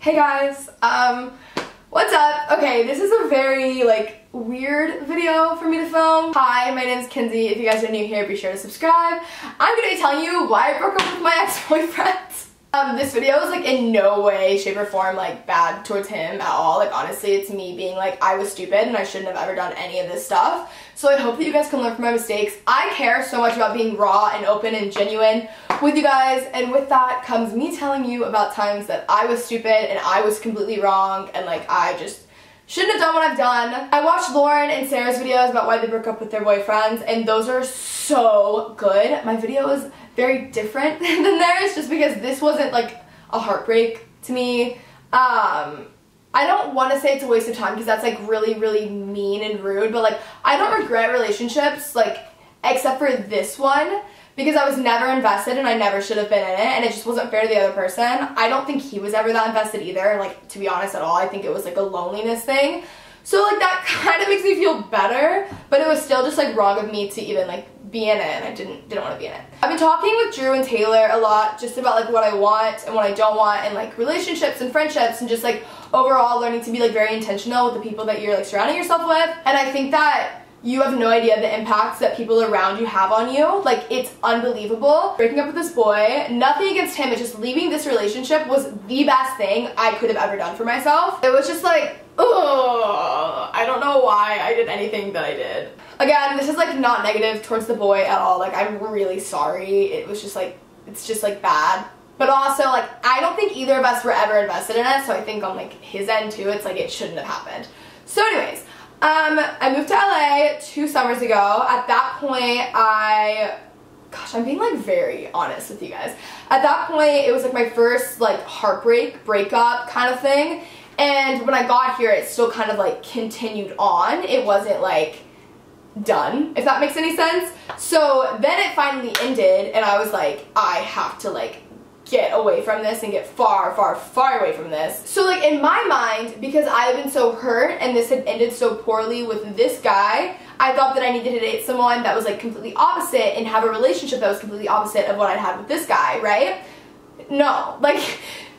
Hey guys, what's up? Okay, this is a very weird video for me to film. Hi, my name is Kenzie. If you guys are new here, be sure to subscribe. I'm gonna be telling you why I broke up with my ex-boyfriend. This video is in no way, shape, or form bad towards him at all. Honestly, it's me being I was stupid and I shouldn't have ever done any of this stuff. So I hope that you guys can learn from my mistakes. I care so much about being raw and open and genuine with you guys, and with that comes me telling you about times that I was stupid and I was completely wrong and I just shouldn't have done what I've done. I watched Lauren and Sarah's videos about why they broke up with their boyfriends, and those are so good. My video is very different than theirs just because this wasn't a heartbreak to me. I don't want to say it's a waste of time because that's really, really mean and rude, but I don't regret relationships except for this one, because I was never invested and I never should have been in it, and it just wasn't fair to the other person. I don't think he was ever that invested either, to be honest at all. I think it was a loneliness thing. So that kind of makes me feel better, but it was still just wrong of me to even be in it, and I didn't want to be in it. I've been talking with Drew and Taylor a lot just about what I want and what I don't want, and relationships and friendships, and just overall learning to be very intentional with the people that you're surrounding yourself with. And I think that you have no idea the impacts that people around you have on you. It's unbelievable. Breaking up with this boy, nothing against him, it's just leaving this relationship was the best thing I could have ever done for myself. It was just ugh, I don't know why I did anything that I did. Again, this is not negative towards the boy at all. I'm really sorry. It was just it's just bad. But also I don't think either of us were ever invested in it, so I think on his end too, it's it shouldn't have happened. So anyways, I moved to LA 2 summers ago. At that point, gosh, I'm being very honest with you guys. At that point, it was my first heartbreak, breakup kind of thing. And when I got here, it still kind of continued on. It wasn't done, if that makes any sense. So then it finally ended, and I was I have to get away from this and get far, far, far away from this. So in my mind, because I had been so hurt and this had ended so poorly with this guy, I thought that I needed to date someone that was completely opposite and have a relationship that was completely opposite of what I'd had with this guy, right? No,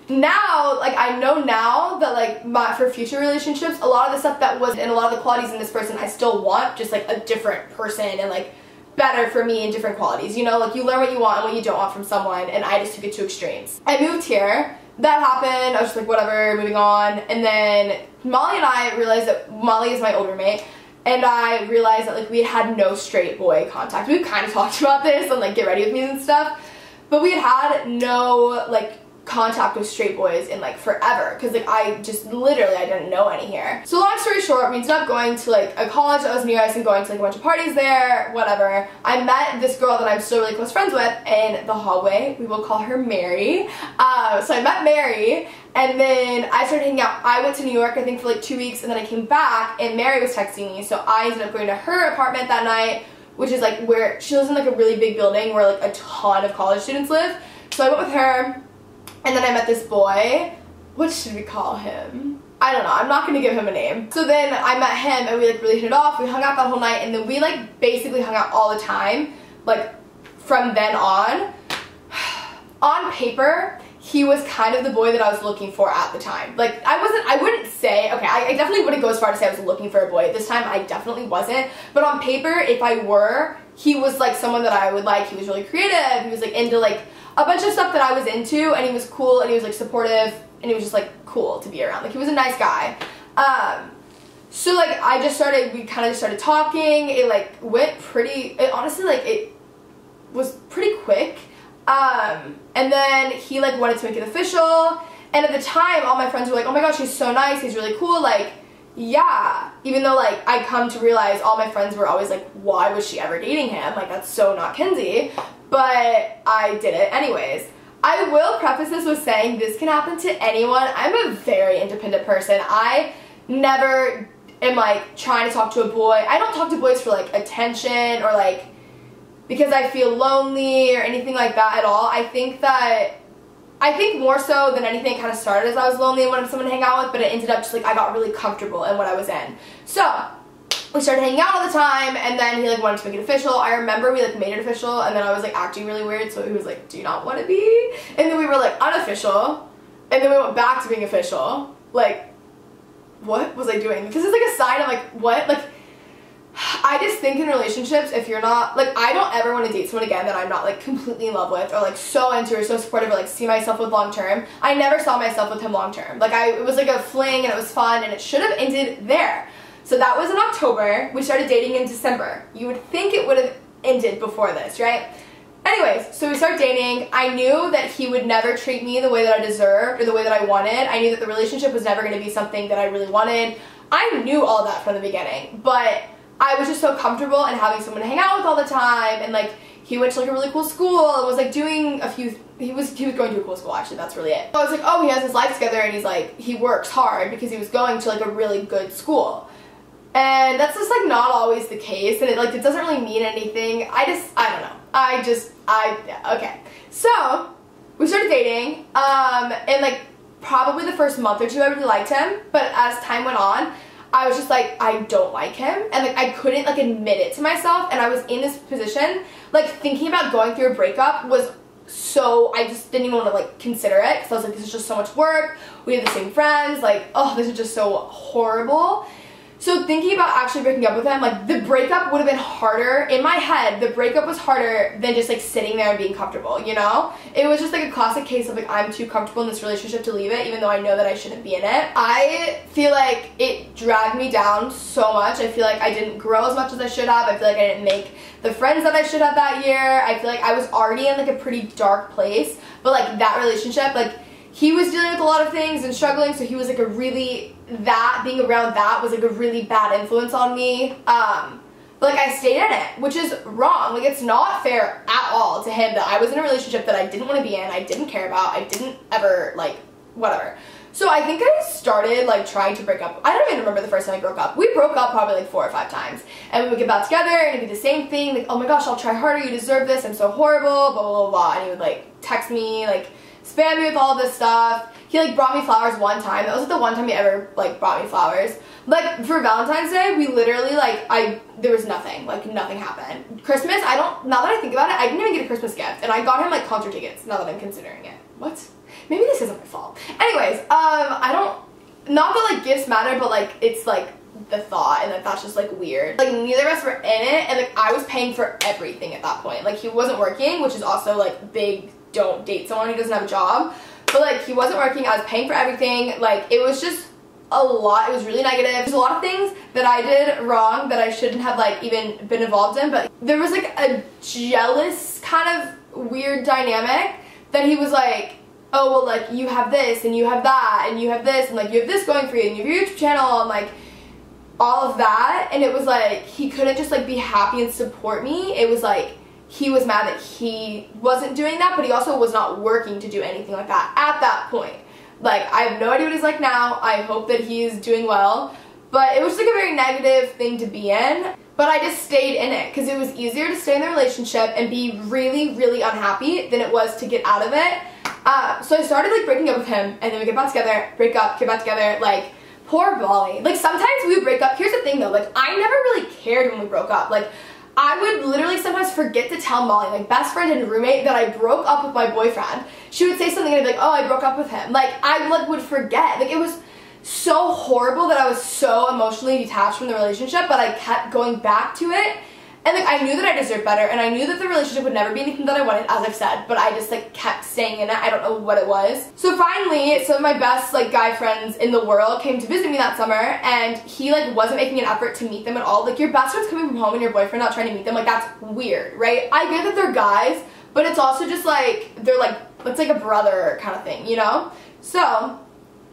now, I know now that for future relationships, a lot of the stuff that was, and a lot of the qualities in this person I still want, just a different person and better for me in different qualities, you know, you learn what you want and what you don't want from someone, and I just took it to extremes. I moved here, that happened, I was just whatever, moving on, and then Molly and I realized that, Molly is my old roommate, and I realized that we had no straight boy contact. We've kind of talked about this and get ready with me and stuff, but we had no contact with straight boys in forever, because I just literally I didn't know any here. So long story short, we ended up going to a college that was near us and going to a bunch of parties there, whatever. I met this girl that I'm still really close friends with in the hallway. We will call her Mary. So I met Mary, and then I started hanging out. I went to New York I think for 2 weeks, and then I came back and Mary was texting me, so I ended up going to her apartment that night, which is where she lives in a really big building where a ton of college students live. So I went with her. And then I met this boy. What should we call him? I don't know. I'm not going to give him a name. So then I met him, and we really hit it off. We hung out that whole night, and then we basically hung out all the time. From then on. On paper, he was kind of the boy that I was looking for at the time. I wouldn't say, okay, I definitely wouldn't go as far to say I was looking for a boy at this time. I definitely wasn't. But on paper, if I were, he was someone that I would like. He was really creative. He was into a bunch of stuff that I was into, and he was cool, and he was supportive, and he was just cool to be around. He was a nice guy. So we kind of just started talking. It went pretty, it honestly it was pretty quick. And then he wanted to make it official, and at the time all my friends were oh my gosh, he's so nice, he's really cool, yeah, even though I come to realize all my friends were always why was she ever dating him, that's so not Kenzie. But I did it anyways. I will preface this with saying this can happen to anyone. I'm a very independent person. I never am trying to talk to a boy. I don't talk to boys for attention or because I feel lonely or anything like that at all. I think more so than anything it kind of started as I was lonely and wanted someone to hang out with, but it ended up just I got really comfortable in what I was in. So we started hanging out all the time, and then he wanted to make it official. I remember we made it official, and then I was acting really weird, so he was do you not want to be? And then we were unofficial, and then we went back to being official. Like, what was I doing? This is like a sign of like, what? Like, I just think in relationships, if you're not, like, I don't ever want to date someone again that I'm not like completely in love with or like so into or so supportive or like see myself with long term. I never saw myself with him long term. Like, it was like a fling and it was fun and it should have ended there. So that was in October. We started dating in December. You would think it would have ended before this, right? Anyways, so we started dating. I knew that he would never treat me the way that I deserved or the way that I wanted. I knew that the relationship was never going to be something that I really wanted. I knew all that from the beginning, but I was just so comfortable in having someone to hang out with all the time, and like he went to like a really cool school and was like doing a few, he was going to a cool school actually, that's really it. So I was like, oh, he has his life together and he's like, he works hard because he was going to like a really good school. And that's just like not always the case, and it doesn't really mean anything. I don't know. Okay. So we started dating, and like probably the first month or two I really liked him, but as time went on, I was just like, I don't like him, and like I couldn't like admit it to myself, and I was in this position, like thinking about going through a breakup was so, I just didn't even want to like consider it, because I was like, this is just so much work, we have the same friends, like, oh, this is just so horrible. So thinking about actually breaking up with him, like the breakup would have been harder. In my head, the breakup was harder than just like sitting there and being comfortable, you know? It was just like a classic case of like, I'm too comfortable in this relationship to leave it, even though I know that I shouldn't be in it. I feel like it dragged me down so much. I feel like I didn't grow as much as I should have. I feel like I didn't make the friends that I should have that year. I feel like I was already in like a pretty dark place, but like that relationship, like he was dealing with a lot of things and struggling, so he was like a really, being around that was like a really bad influence on me. But like I stayed in it, which is wrong. Like it's not fair at all to him that I was in a relationship that I didn't want to be in, I didn't care about, I didn't ever, like, whatever. So I think I started like trying to break up. I don't even remember the first time I broke up. We broke up probably like 4 or 5 times. And we would get back together and it'd be the same thing, like, oh my gosh, I'll try harder, you deserve this, I'm so horrible, blah, blah, blah, blah. And he would like text me, like, spam me with all this stuff. He like brought me flowers one time. That was like the one time he ever like brought me flowers. Like for Valentine's Day, we literally like, there was nothing, like nothing happened. Christmas, now that I think about it, I didn't even get a Christmas gift, and I got him like concert tickets, now that I'm considering it. What? Maybe this isn't my fault. Anyways, not that like gifts matter, but like it's like the thought, and like that's just like weird. Like neither of us were in it, and like I was paying for everything at that point. Like he wasn't working, which is also like big, don't date someone who doesn't have a job. But like he wasn't working, I was paying for everything. Like it was just a lot. It was really negative. There's a lot of things that I did wrong that I shouldn't have like even been involved in, but there was like a jealous kind of weird dynamic that he was like, oh well, like you have this and you have that and you have this and like you have this going for you and you have your YouTube channel and like all of that, and it was like he couldn't just like be happy and support me. It was like he was mad that he wasn't doing that, but he also was not working to do anything like that at that point. Like, I have no idea what he's like now. I hope that he's doing well. But it was like a very negative thing to be in. But I just stayed in it because it was easier to stay in the relationship and be really, really unhappy than it was to get out of it. So I started like breaking up with him, and then we get back together, break up, get back together, like, poor Molly. Like, sometimes we would break up. Here's the thing though, like, I never really cared when we broke up. Like, I would literally sometimes forget to tell Molly, like best friend and roommate, that I broke up with my boyfriend. She would say something and I'd be like, oh, I broke up with him. Like, I like would forget. Like, it was so horrible that I was so emotionally detached from the relationship, but I kept going back to it. And like, I knew that I deserved better, and I knew that the relationship would never be anything that I wanted, as I've said, but I just like kept staying in it. I don't know what it was. So finally, some of my best like guy friends in the world came to visit me that summer, and he like wasn't making an effort to meet them at all. Like, your best friend's coming from home and your boyfriend not trying to meet them, like that's weird, right? I get that they're guys, but it's also just like, they're like, it's like a brother kind of thing, you know? So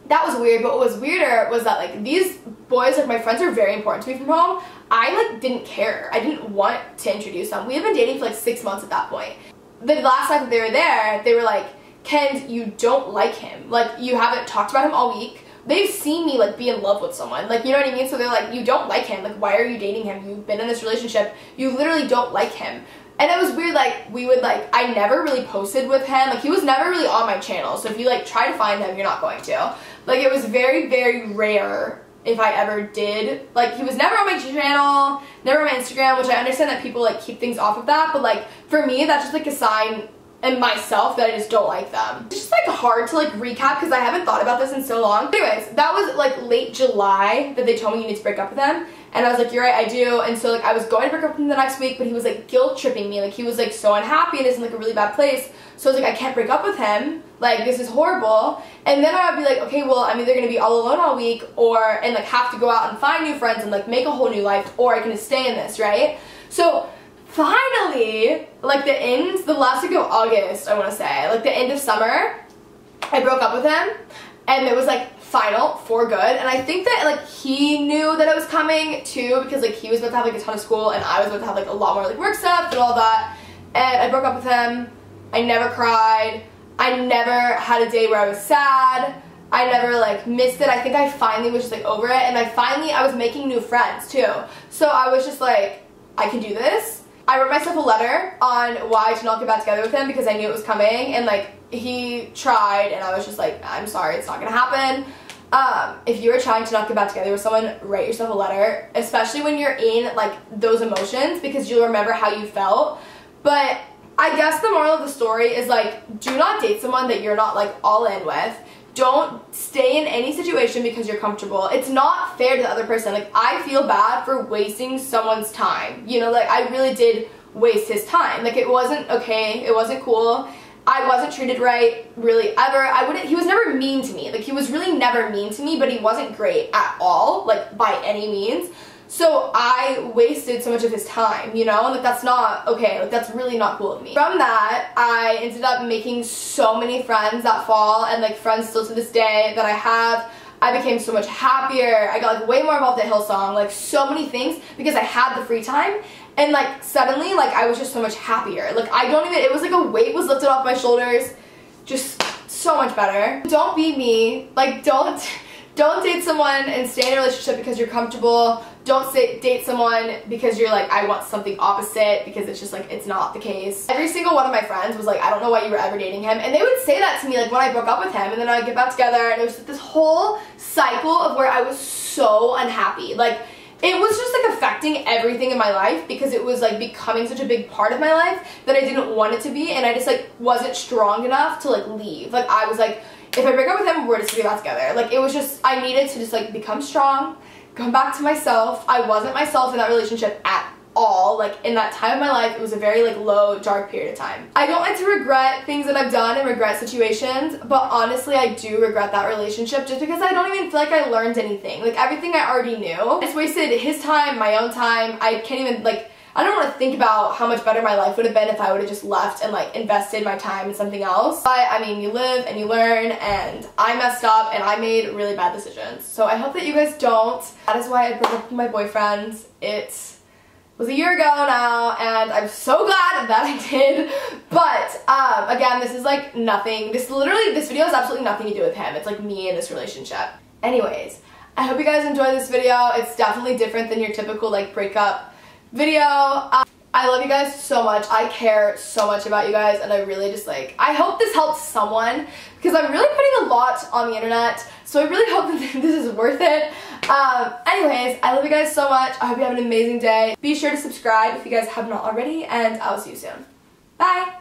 that was weird, but what was weirder was that like these boys, like my friends, are very important to me from home. I like didn't care. I didn't want to introduce them. We had been dating for like 6 months at that point. The last time that they were there, they were like, Ken, you don't like him. Like, you haven't talked about him all week. They've seen me like be in love with someone. Like, you know what I mean? So they're like, you don't like him. Like, why are you dating him? You've been in this relationship. You literally don't like him. And it was weird, like, we would, like, I never really posted with him. Like, he was never really on my channel. So if you, like, try to find him, you're not going to. Like, it was very, very rare if I ever did. Like, he was never on my channel, never on my Instagram, which I understand that people, like, keep things off of that. But, like, for me, that's just, like, a sign and myself that I just don't like them. It's just like hard to like recap because I haven't thought about this in so long. Anyways, that was like late July that they told me you need to break up with them. And I was like, you're right, I do. And so like I was going to break up with him the next week, but he was like guilt tripping me. Like he was like so unhappy and is in like a really bad place. So I was like, I can't break up with him. Like this is horrible. And then I would be like, okay, well, I'm either gonna be all alone all week and like have to go out and find new friends and like make a whole new life, or I can just stay in this, right? So finally, like the last week of August, I wanna say, like the end of summer, I broke up with him, and it was like final for good. And I think that like he knew that it was coming too, because like he was about to have like a ton of school and I was about to have like a lot more like work stuff and all that. And I broke up with him. I never cried. I never had a day where I was sad. I never like missed it. I think I finally was just like over it, and I was making new friends too. So I was just like, I can do this. I wrote myself a letter on why to not get back together with him because I knew it was coming, and like he tried and I was just like, I'm sorry, it's not gonna happen. If you are trying to not get back together with someone, write yourself a letter, especially when you're in like those emotions, because you'll remember how you felt. But I guess the moral of the story is like, do not date someone that you're not like all in with. Don't stay in any situation because you're comfortable. It's not fair to the other person. Like I feel bad for wasting someone's time. You know, like I really did waste his time. Like it wasn't okay. It wasn't cool. I wasn't treated right really ever. He was never mean to me. Like he was really never mean to me, but he wasn't great at all, like by any means. So I wasted so much of his time, you know, and like that's not okay, like that's really not cool of me. From that, I ended up making so many friends that fall, and like friends still to this day that I have. I became so much happier. I got like way more involved at Hillsong, like so many things because I had the free time, and like suddenly like I was just so much happier. Like it was like a weight was lifted off my shoulders, just so much better. Don't be me, like don't date someone and stay in a relationship because you're comfortable. Don't date someone because you're like, I want something opposite, because it's just like, it's not the case. Every single one of my friends was like, I don't know why you were ever dating him. And they would say that to me like when I broke up with him, and then I'd get back together, and it was this whole cycle of where I was so unhappy. Like it was just like affecting everything in my life because it was like becoming such a big part of my life that I didn't want it to be, and I just like wasn't strong enough to like leave. Like I was like, if I break up with him, we're just gonna get back together. Like it was just, I needed to just like become strong, come back to myself. I wasn't myself in that relationship at all. Like in that time of my life, it was a very like low, dark period of time. I don't like to regret things that I've done and regret situations, but honestly I do regret that relationship just because I don't even feel like I learned anything. Like everything I already knew. I just wasted his time, my own time. I can't even like, I don't want to think about how much better my life would have been if I would have just left and like invested my time in something else. But I mean, you live and you learn, and I messed up and I made really bad decisions. So I hope that you guys don't. That is why I broke up with my boyfriend. It was a year ago now, and I'm so glad that I did. But again, this is like nothing. This video has absolutely nothing to do with him. It's like me in this relationship. Anyways, I hope you guys enjoyed this video. It's definitely different than your typical like breakup video. I love you guys so much. I care so much about you guys, and I really just like, I hope this helps someone because I'm really putting a lot on the internet, so I really hope that this is worth it. Anyways, I love you guys so much. I hope you have an amazing day. Be sure to subscribe if you guys have not already, and I'll see you soon. Bye!